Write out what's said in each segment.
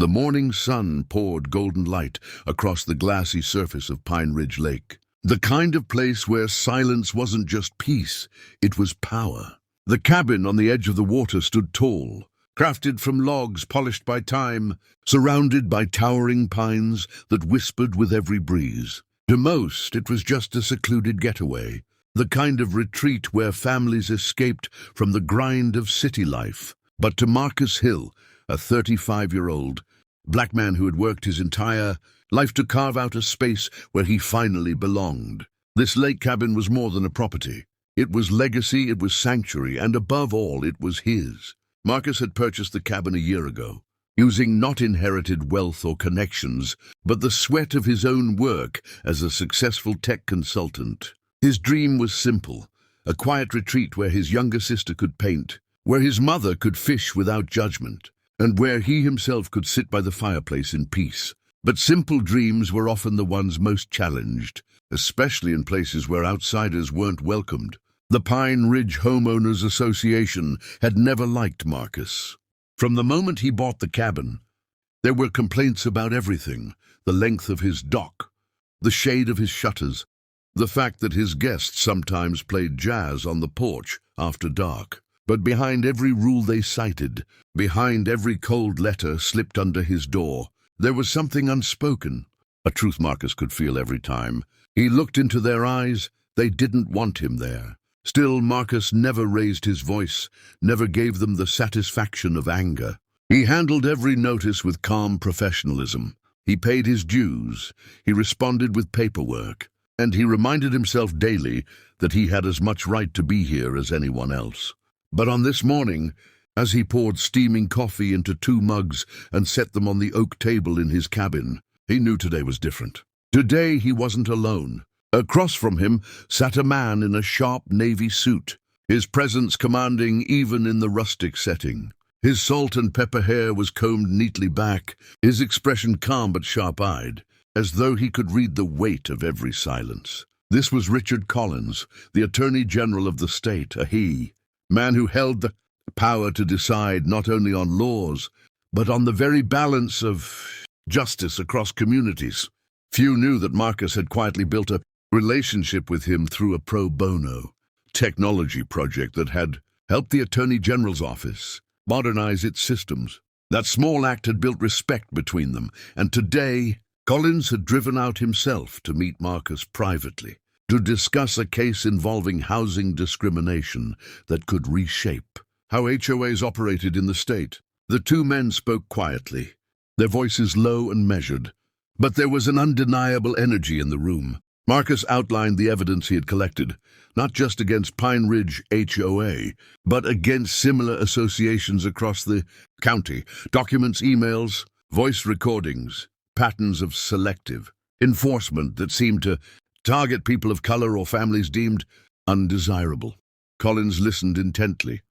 The morning sun poured golden light across the glassy surface of Pine Ridge Lake. The kind of place where silence wasn't just peace, it was power. The cabin on the edge of the water stood tall, crafted from logs polished by time, surrounded by towering pines that whispered with every breeze. To most, it was just a secluded getaway, the kind of retreat where families escaped from the grind of city life. But to Marcus Hill, a 35-year-old black man who had worked his entire life to carve out a space where he finally belonged, this lake cabin was more than a property. It was legacy, it was sanctuary, and above all, it was his. Marcus had purchased the cabin a year ago, using not inherited wealth or connections, but the sweat of his own work as a successful tech consultant. His dream was simple, a quiet retreat where his younger sister could paint, where his mother could fish without judgment, and where he himself could sit by the fireplace in peace. But simple dreams were often the ones most challenged, especially in places where outsiders weren't welcomed. The Pine Ridge Homeowners Association had never liked Marcus. From the moment he bought the cabin, there were complaints about everything: the length of his dock, the shade of his shutters, the fact that his guests sometimes played jazz on the porch after dark. But behind every rule they cited, behind every cold letter slipped under his door, there was something unspoken, a truth Marcus could feel every time he looked into their eyes. They didn't want him there. Still, Marcus never raised his voice, never gave them the satisfaction of anger. He handled every notice with calm professionalism. He paid his dues, he responded with paperwork, and he reminded himself daily that he had as much right to be here as anyone else. But on this morning, as he poured steaming coffee into 2 mugs and set them on the oak table in his cabin, he knew today was different. Today he wasn't alone. Across from him sat a man in a sharp navy suit, his presence commanding even in the rustic setting. His salt and pepper hair was combed neatly back, his expression calm but sharp-eyed, as though he could read the weight of every silence. This was Richard Collins, the Attorney General of the state, a man who held the power to decide not only on laws, but on the very balance of justice across communities. Few knew that Marcus had quietly built a relationship with him through a pro bono technology project that had helped the Attorney General's office modernize its systems. That small act had built respect between them, and today Collins had driven out himself to meet Marcus privately, to discuss a case involving housing discrimination that could reshape how HOAs operated in the state. The 2 men spoke quietly, their voices low and measured, but there was an undeniable energy in the room. Marcus outlined the evidence he had collected, not just against Pine Ridge HOA, but against similar associations across the county: documents, emails, voice recordings, patterns of selective enforcement that seemed to target people of color or families deemed undesirable. Collins listened intently,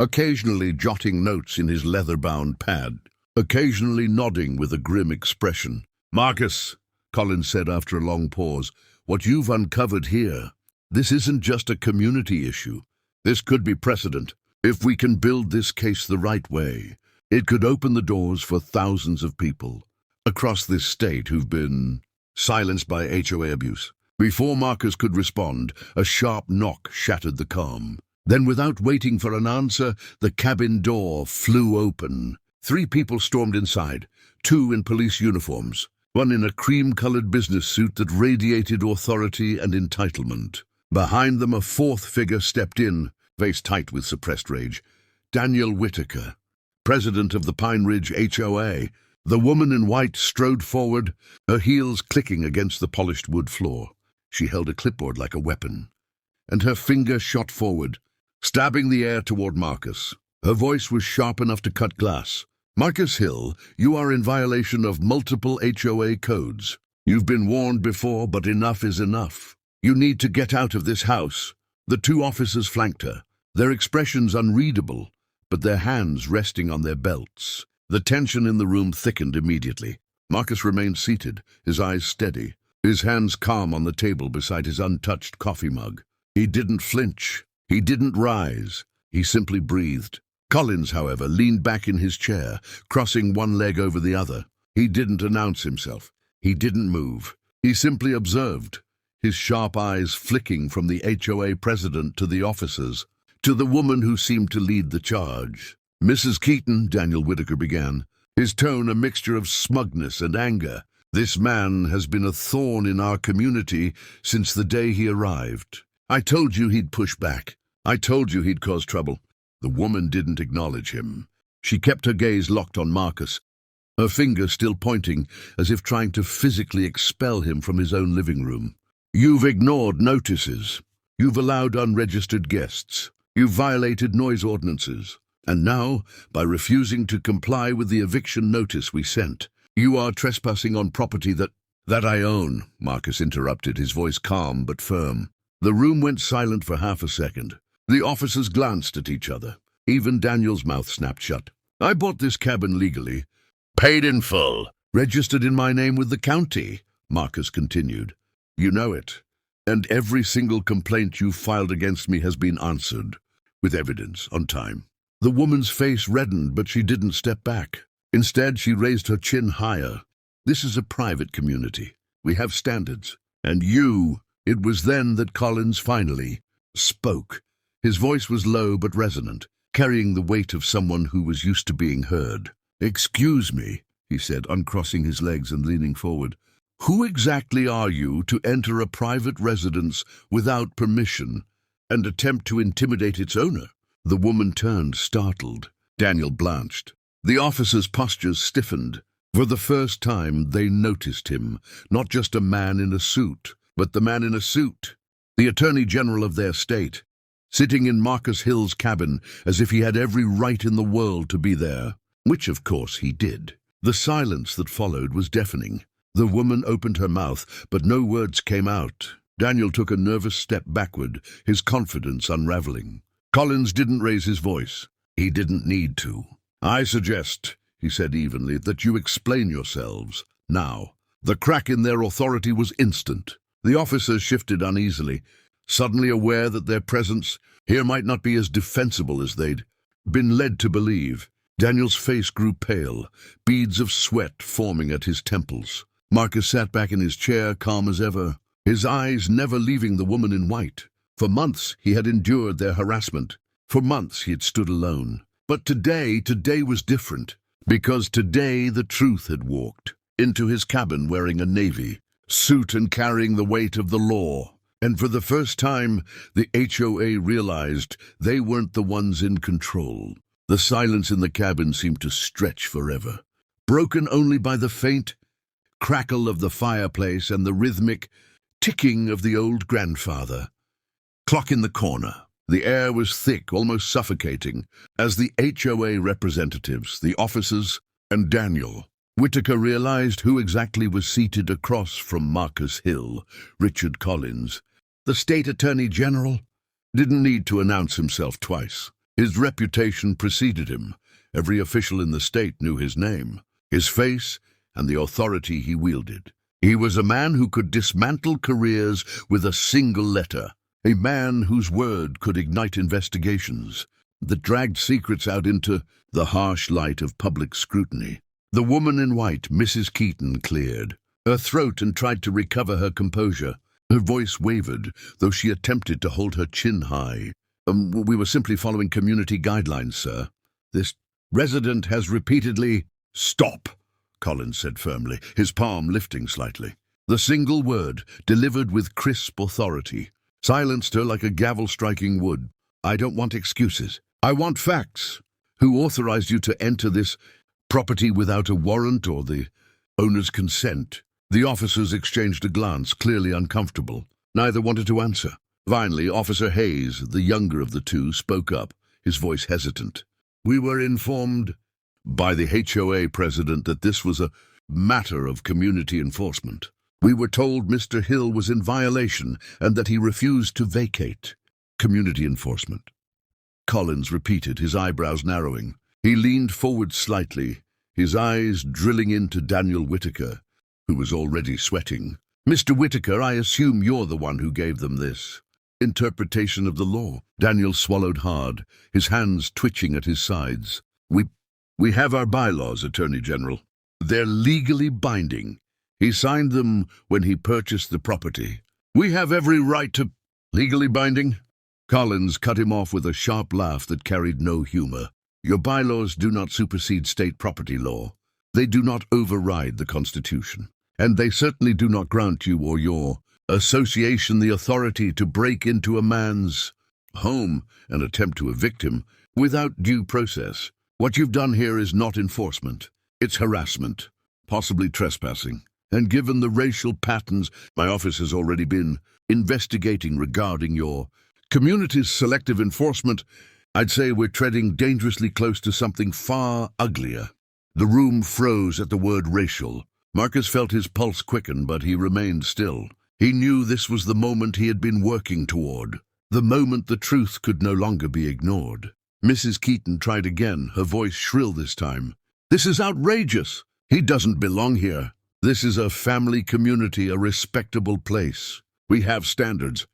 occasionally jotting notes in his leather-bound pad, occasionally nodding with a grim expression. "Marcus," Collins said after a long pause, "what you've uncovered here, this isn't just a community issue. This could be precedent. If we can build this case the right way, it could open the doors for thousands of people across this state who've been silenced by HOA abuse." Before Marcus could respond, a sharp knock shattered the calm. Then, without waiting for an answer, the cabin door flew open. 3 people stormed inside, 2 in police uniforms, one in a cream-colored business suit that radiated authority and entitlement. Behind them, a 4th figure stepped in, face tight with suppressed rage: Daniel Whitaker, president of the Pine Ridge HOA. The woman in white strode forward, her heels clicking against the polished wood floor. She held a clipboard like a weapon, and her finger shot forward, stabbing the air toward Marcus. Her voice was sharp enough to cut glass. "Marcus Hill, you are in violation of multiple HOA codes. You've been warned before, but enough is enough. You need to get out of this house." The 2 officers flanked her, their expressions unreadable, but their hands resting on their belts. The tension in the room thickened immediately. Marcus remained seated, his eyes steady, his hands calm on the table beside his untouched coffee mug. He didn't flinch. He didn't rise. He simply breathed. Collins, however, leaned back in his chair, crossing one leg over the other. He didn't announce himself. He didn't move. He simply observed, his sharp eyes flicking from the HOA president to the officers, to the woman who seemed to lead the charge. "Mrs. Keaton," Daniel Whitaker began, his tone a mixture of smugness and anger. "This man has been a thorn in our community since the day he arrived. I told you he'd push back. I told you he'd cause trouble." The woman didn't acknowledge him. She kept her gaze locked on Marcus, her finger still pointing, as if trying to physically expel him from his own living room. "You've ignored notices. You've allowed unregistered guests. You've violated noise ordinances. And now, by refusing to comply with the eviction notice we sent, you are trespassing on property that I own," Marcus interrupted, his voice calm but firm. The room went silent for half a second. The officers glanced at each other. Even Daniel's mouth snapped shut. "I bought this cabin legally. Paid in full. Registered in my name with the county," Marcus continued. "You know it. And every single complaint you've filed against me has been answered, with evidence, on time." The woman's face reddened, but she didn't step back. Instead, she raised her chin higher. "This is a private community. We have standards. And you—" It was then that Collins finally spoke. His voice was low but resonant, carrying the weight of someone who was used to being heard. "Excuse me," he said, uncrossing his legs and leaning forward. "Who exactly are you to enter a private residence without permission and attempt to intimidate its owner?" The woman turned, startled. Daniel blanched. The officers' postures stiffened. For the first time, they noticed him, not just a man in a suit, but the man in a suit, the Attorney General of their state, sitting in Marcus Hill's cabin as if he had every right in the world to be there, which of course he did. The silence that followed was deafening. The woman opened her mouth, but no words came out. Daniel took a nervous step backward, his confidence unraveling. Collins didn't raise his voice. He didn't need to. "I suggest," he said evenly, "that you explain yourselves, now." The crack in their authority was instant. The officers shifted uneasily, suddenly aware that their presence here might not be as defensible as they'd been led to believe. Daniel's face grew pale, beads of sweat forming at his temples. Marcus sat back in his chair, calm as ever, his eyes never leaving the woman in white. For months he had endured their harassment. For months he had stood alone. But today was different, because today the truth had walked into his cabin wearing a navy suit and carrying the weight of the law. And for the first time, the HOA realized they weren't the ones in control. The silence in the cabin seemed to stretch forever, broken only by the faint crackle of the fireplace and the rhythmic ticking of the old grandfather clock in the corner. The air was thick, almost suffocating, as the HOA representatives, the officers, and Daniel Whitaker realized who exactly was seated across from Marcus Hill. Richard Collins, the state attorney general, didn't need to announce himself twice. His reputation preceded him. Every official in the state knew his name, his face, and the authority he wielded. He was a man who could dismantle careers with a single letter. A man whose word could ignite investigations that dragged secrets out into the harsh light of public scrutiny. The woman in white, Mrs. Keaton, cleared her throat and tried to recover her composure. Her voice wavered, though she attempted to hold her chin high. "We were simply following community guidelines, sir. This resident has repeatedly—" "Stop," Collins said firmly, his palm lifting slightly. The single word, delivered with crisp authority, silenced her like a gavel striking wood. "I don't want excuses. I want facts. Who authorized you to enter this property without a warrant or the owner's consent?" The officers exchanged a glance, clearly uncomfortable. Neither wanted to answer. Finally, Officer Hayes, the younger of the two, spoke up, his voice hesitant. "We were informed by the HOA president that this was a matter of community enforcement. We were told Mr. Hill was in violation and that he refused to vacate." "Community enforcement," Collins repeated, his eyebrows narrowing. He leaned forward slightly, his eyes drilling into Daniel Whitaker, who was already sweating. "Mr. Whitaker, I assume you're the one who gave them this interpretation of the law. Daniel swallowed hard, his hands twitching at his sides. We have our bylaws, Attorney General. They're legally binding. He signed them when he purchased the property. We have every right to... Legally binding? Collins cut him off with a sharp laugh that carried no humor. Your bylaws do not supersede state property law. They do not override the Constitution. And they certainly do not grant you or your association the authority to break into a man's home and attempt to evict him without due process. What you've done here is not enforcement. It's harassment, possibly trespassing. And given the racial patterns my office has already been investigating regarding your community's selective enforcement, I'd say we're treading dangerously close to something far uglier. The room froze at the word racial. Marcus felt his pulse quicken, but he remained still. He knew this was the moment he had been working toward, the moment the truth could no longer be ignored. Mrs. Keaton tried again, her voice shrill this time. This is outrageous. He doesn't belong here. This is a family community, a respectable place. We have standards.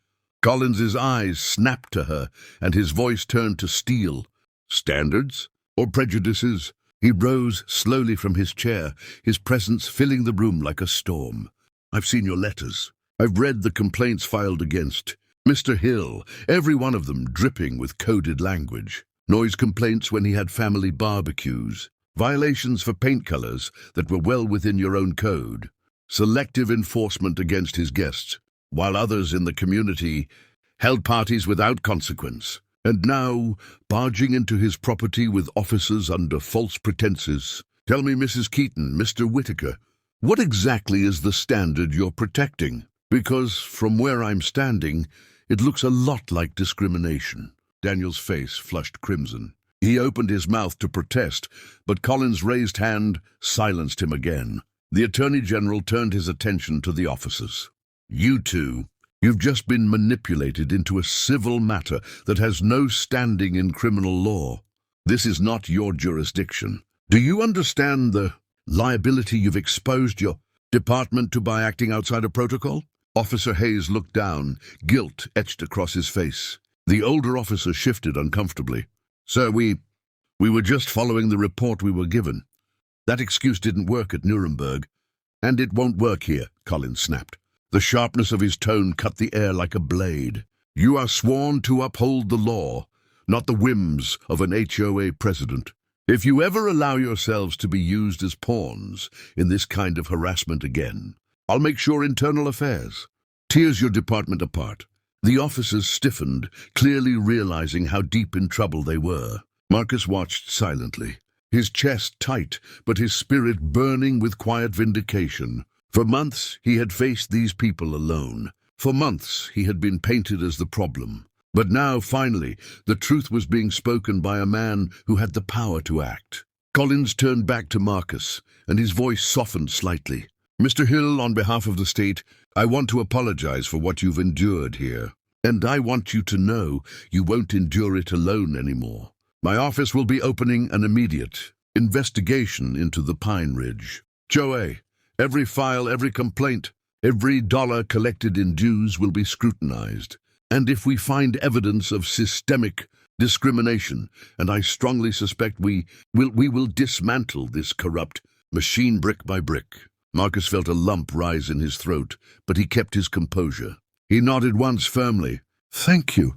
Collins's eyes snapped to her, and his voice turned to steel. Standards? Or prejudices? He rose slowly from his chair, his presence filling the room like a storm. I've seen your letters. I've read the complaints filed against Mr. Hill, every one of them dripping with coded language. Noise complaints when he had family barbecues. Violations for paint colors that were well within your own code. Selective enforcement against his guests, while others in the community held parties without consequence. And now, barging into his property with officers under false pretenses. Tell me, Mrs. Keaton, Mr. Whitaker, what exactly is the standard you're protecting? Because from where I'm standing, it looks a lot like discrimination. Daniel's face flushed crimson. He opened his mouth to protest, but Collins' raised hand silenced him again. The Attorney General turned his attention to the officers. You two, you've just been manipulated into a civil matter that has no standing in criminal law. This is not your jurisdiction. Do you understand the liability you've exposed your department to by acting outside of protocol? Officer Hayes looked down, guilt etched across his face. The older officer shifted uncomfortably. Sir, we were just following the report we were given. That excuse didn't work at Nuremberg, and it won't work here, Collins snapped. The sharpness of his tone cut the air like a blade. You are sworn to uphold the law, not the whims of an HOA president. If you ever allow yourselves to be used as pawns in this kind of harassment again, I'll make sure internal affairs tears your department apart. The officers stiffened, clearly realizing how deep in trouble they were. Marcus watched silently, his chest tight, but his spirit burning with quiet vindication. For months he had faced these people alone. For months he had been painted as the problem. But now, finally, the truth was being spoken by a man who had the power to act. Collins turned back to Marcus, and his voice softened slightly. Mr. Hill, on behalf of the state, I want to apologize for what you've endured here. And I want you to know you won't endure it alone anymore. My office will be opening an immediate investigation into the Pine Ridge HOA. Every file, every complaint, every dollar collected in dues will be scrutinized. And if we find evidence of systemic discrimination, and I strongly suspect we will dismantle this corrupt machine brick by brick. Marcus felt a lump rise in his throat, but he kept his composure. He nodded once firmly. Thank you.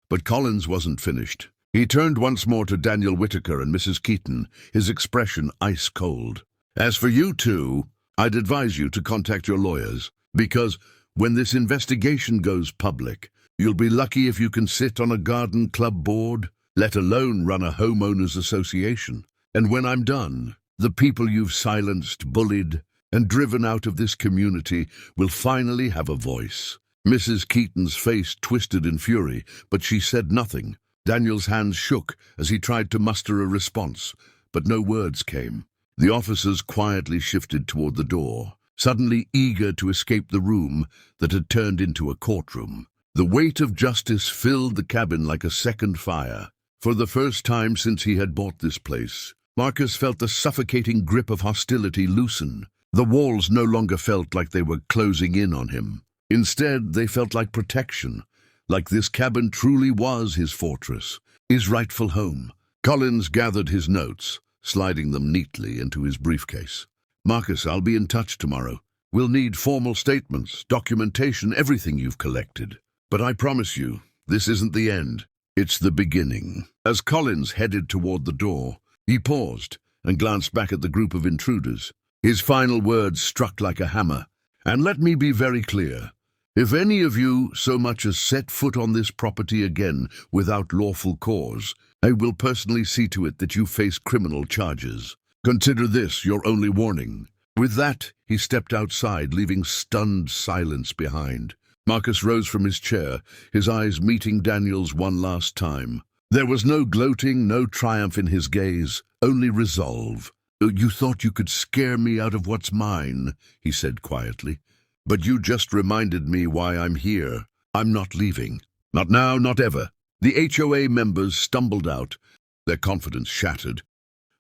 But Collins wasn't finished. He turned once more to Daniel Whitaker and Mrs. Keaton, his expression ice cold. As for you two, I'd advise you to contact your lawyers, because when this investigation goes public, you'll be lucky if you can sit on a garden club board, let alone run a homeowners association. And when I'm done, the people you've silenced, bullied, and driven out of this community will finally have a voice. Mrs. Keaton's face twisted in fury, but she said nothing. Daniel's hands shook as he tried to muster a response, but no words came. The officers quietly shifted toward the door, suddenly eager to escape the room that had turned into a courtroom. The weight of justice filled the cabin like a second fire. For the first time since he had bought this place, Marcus felt the suffocating grip of hostility loosen. The walls no longer felt like they were closing in on him. Instead, they felt like protection, like this cabin truly was his fortress, his rightful home. Collins gathered his notes, sliding them neatly into his briefcase. "Marcus, I'll be in touch tomorrow. We'll need formal statements, documentation, everything you've collected. But I promise you, this isn't the end. It's the beginning." As Collins headed toward the door, he paused and glanced back at the group of intruders. His final words struck like a hammer. "And let me be very clear. If any of you so much as set foot on this property again without lawful cause, I will personally see to it that you face criminal charges. Consider this your only warning." With that, he stepped outside, leaving stunned silence behind. Marcus rose from his chair, his eyes meeting Daniel's one last time. There was no gloating, no triumph in his gaze, only resolve. "You thought you could scare me out of what's mine," he said quietly. "But you just reminded me why I'm here. I'm not leaving. Not now, not ever." The HOA members stumbled out, their confidence shattered,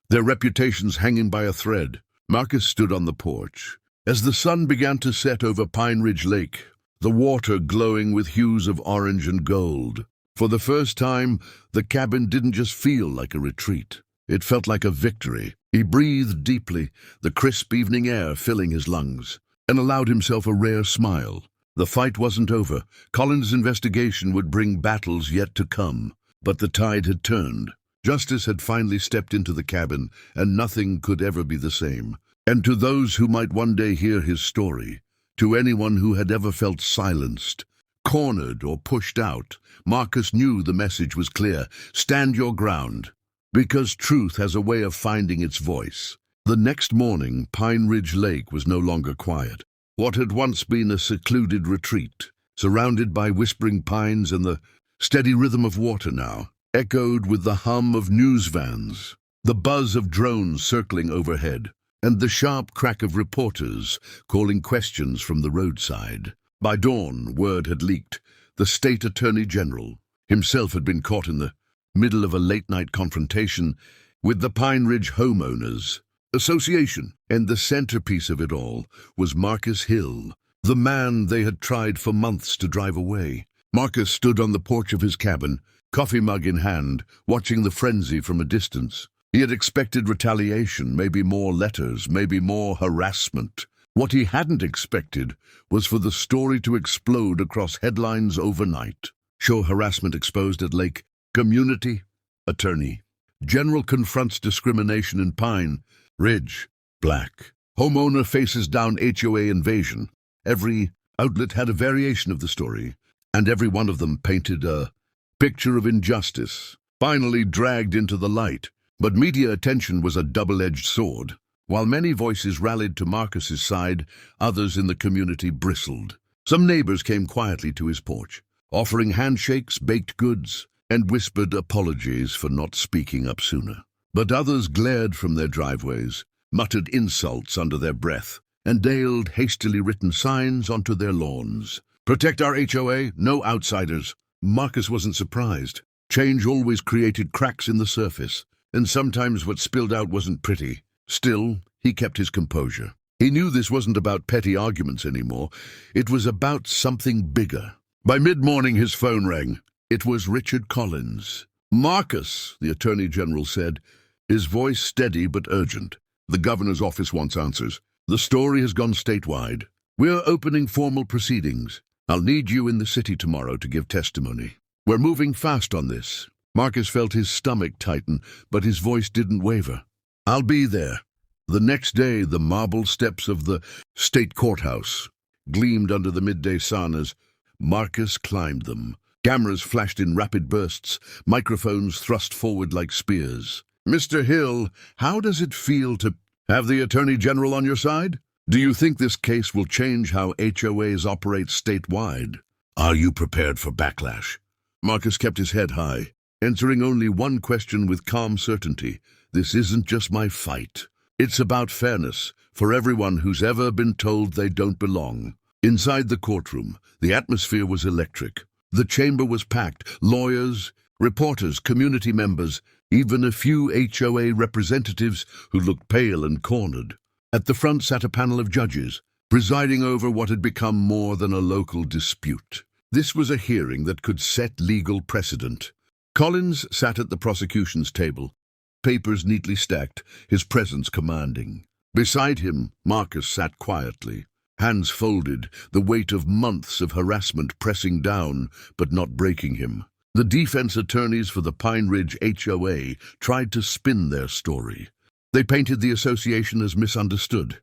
their reputations hanging by a thread. Marcus stood on the porch. As the sun began to set over Pine Ridge Lake, the water glowing with hues of orange and gold, for the first time, the cabin didn't just feel like a retreat. It felt like a victory. He breathed deeply, the crisp evening air filling his lungs, and allowed himself a rare smile. The fight wasn't over. Collins' investigation would bring battles yet to come. But the tide had turned. Justice had finally stepped into the cabin, and nothing could ever be the same. And to those who might one day hear his story, to anyone who had ever felt silenced, cornered, or pushed out, Marcus knew the message was clear. Stand your ground, because truth has a way of finding its voice. The next morning, Pine Ridge Lake was no longer quiet. What had once been a secluded retreat, surrounded by whispering pines and the steady rhythm of water now, echoed with the hum of news vans, the buzz of drones circling overhead, and the sharp crack of reporters calling questions from the roadside. By dawn, word had leaked. The state attorney general himself had been caught in the middle of a late-night confrontation with the Pine Ridge Homeowners Association, and the centerpiece of it all was Marcus Hill, the man they had tried for months to drive away. Marcus stood on the porch of his cabin, coffee mug in hand, watching the frenzy from a distance. He had expected retaliation, maybe more letters, maybe more harassment. What he hadn't expected was for the story to explode across headlines overnight. Show harassment exposed at Lake. Community attorney general confronts discrimination in Pine Ridge. Black homeowner faces down HOA invasion. Every outlet had a variation of the story, and every one of them painted a picture of injustice, finally dragged into the light. But media attention was a double-edged sword. While many voices rallied to Marcus's side, others in the community bristled. Some neighbors came quietly to his porch, offering handshakes, baked goods, and whispered apologies for not speaking up sooner. But others glared from their driveways, muttered insults under their breath, and nailed hastily written signs onto their lawns. "Protect our HOA, no outsiders." Marcus wasn't surprised. Change always created cracks in the surface, and sometimes what spilled out wasn't pretty. Still, he kept his composure. He knew this wasn't about petty arguments anymore. It was about something bigger. By mid-morning, his phone rang. It was Richard Collins. "Marcus," the Attorney General said, his voice steady but urgent. "The governor's office wants answers. The story has gone statewide. We're opening formal proceedings. I'll need you in the city tomorrow to give testimony. We're moving fast on this." Marcus felt his stomach tighten, but his voice didn't waver. "I'll be there." The next day, the marble steps of the state courthouse gleamed under the midday sun as Marcus climbed them. Cameras flashed in rapid bursts, microphones thrust forward like spears. "Mr. Hill, how does it feel to have the Attorney General on your side? Do you think this case will change how HOAs operate statewide? Are you prepared for backlash?" Marcus kept his head high, answering only one question with calm certainty. "This isn't just my fight. It's about fairness for everyone who's ever been told they don't belong." Inside the courtroom, the atmosphere was electric. The chamber was packed. Lawyers, reporters, community members, even a few HOA representatives who looked pale and cornered. At the front sat a panel of judges, presiding over what had become more than a local dispute. This was a hearing that could set legal precedent. Collins sat at the prosecution's table, papers neatly stacked, his presence commanding. Beside him, Marcus sat quietly, hands folded, the weight of months of harassment pressing down but not breaking him. The defense attorneys for the Pine Ridge HOA tried to spin their story. They painted the association as misunderstood,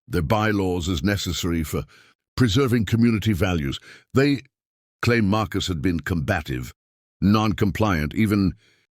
their bylaws as necessary for preserving community values. They claimed Marcus had been combative, non-compliant, even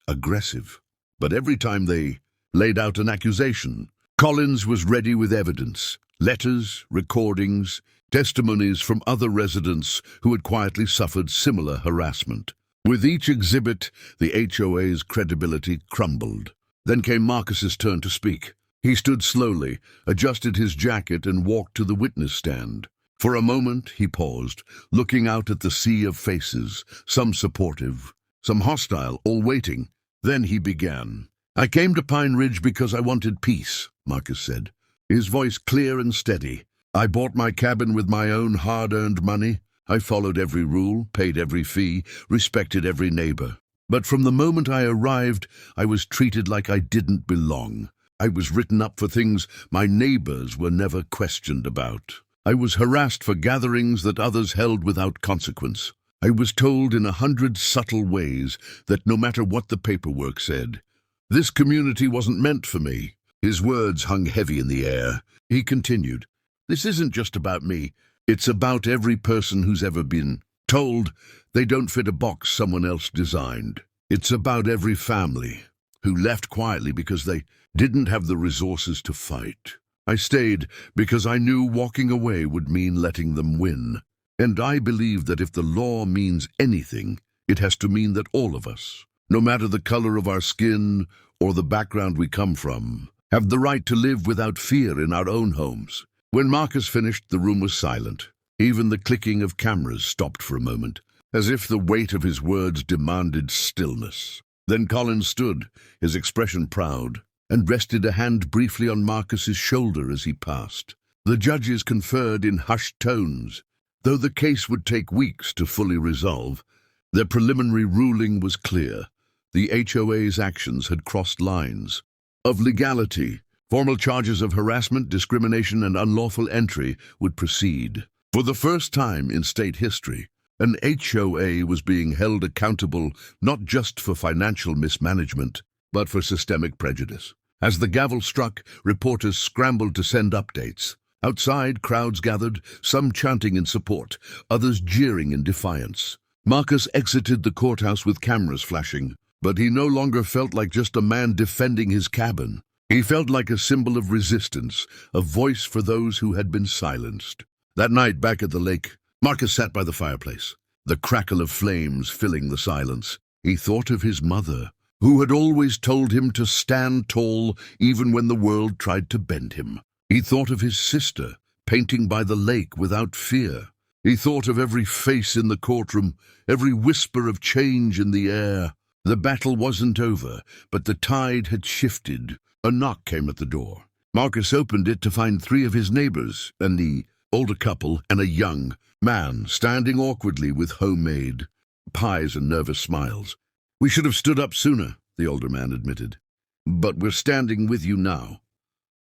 aggressive. But every time they laid out an accusation, Collins was ready with evidence, letters, recordings, testimonies from other residents who had quietly suffered similar harassment. With each exhibit, the HOA's credibility crumbled. Then came Marcus's turn to speak. He stood slowly, adjusted his jacket, and walked to the witness stand. For a moment, he paused, looking out at the sea of faces, some supportive, some hostile, all waiting. Then he began. "I came to Pine Ridge because I wanted peace," Marcus said, his voice clear and steady. "I bought my cabin with my own hard-earned money. I followed every rule, paid every fee, respected every neighbor. But from the moment I arrived, I was treated like I didn't belong. I was written up for things my neighbors were never questioned about. I was harassed for gatherings that others held without consequence. I was told in 100 subtle ways that no matter what the paperwork said, this community wasn't meant for me." His words hung heavy in the air. He continued, "This isn't just about me. It's about every person who's ever been told they don't fit a box someone else designed. It's about every family who left quietly because they didn't have the resources to fight. I stayed because I knew walking away would mean letting them win. And I believe that if the law means anything, it has to mean that all of us, no matter the color of our skin or the background we come from, have the right to live without fear in our own homes." When Marcus finished, the room was silent. Even the clicking of cameras stopped for a moment, as if the weight of his words demanded stillness. Then Collins stood, his expression proud, and rested a hand briefly on Marcus's shoulder as he passed. The judges conferred in hushed tones. Though the case would take weeks to fully resolve, their preliminary ruling was clear. The HOA's actions had crossed lines of legality. Formal charges of harassment, discrimination, and unlawful entry would proceed. For the first time in state history, an HOA was being held accountable not just for financial mismanagement, but for systemic prejudice. As the gavel struck, reporters scrambled to send updates. Outside, crowds gathered, some chanting in support, others jeering in defiance. Marcus exited the courthouse with cameras flashing, but he no longer felt like just a man defending his cabin. He felt like a symbol of resistance, a voice for those who had been silenced. That night, back at the lake, Marcus sat by the fireplace, the crackle of flames filling the silence. He thought of his mother, who had always told him to stand tall even when the world tried to bend him. He thought of his sister, painting by the lake without fear. He thought of every face in the courtroom, every whisper of change in the air. The battle wasn't over, but the tide had shifted. A knock came at the door. Marcus opened it to find 3 of his neighbors, the older couple and a young man standing awkwardly with homemade pies and nervous smiles. "We should have stood up sooner," the older man admitted. "But we're standing with you now."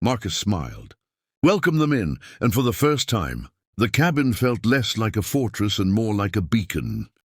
Marcus smiled. "Welcome them in, and for the first time, the cabin felt less like a fortress and more like a beacon.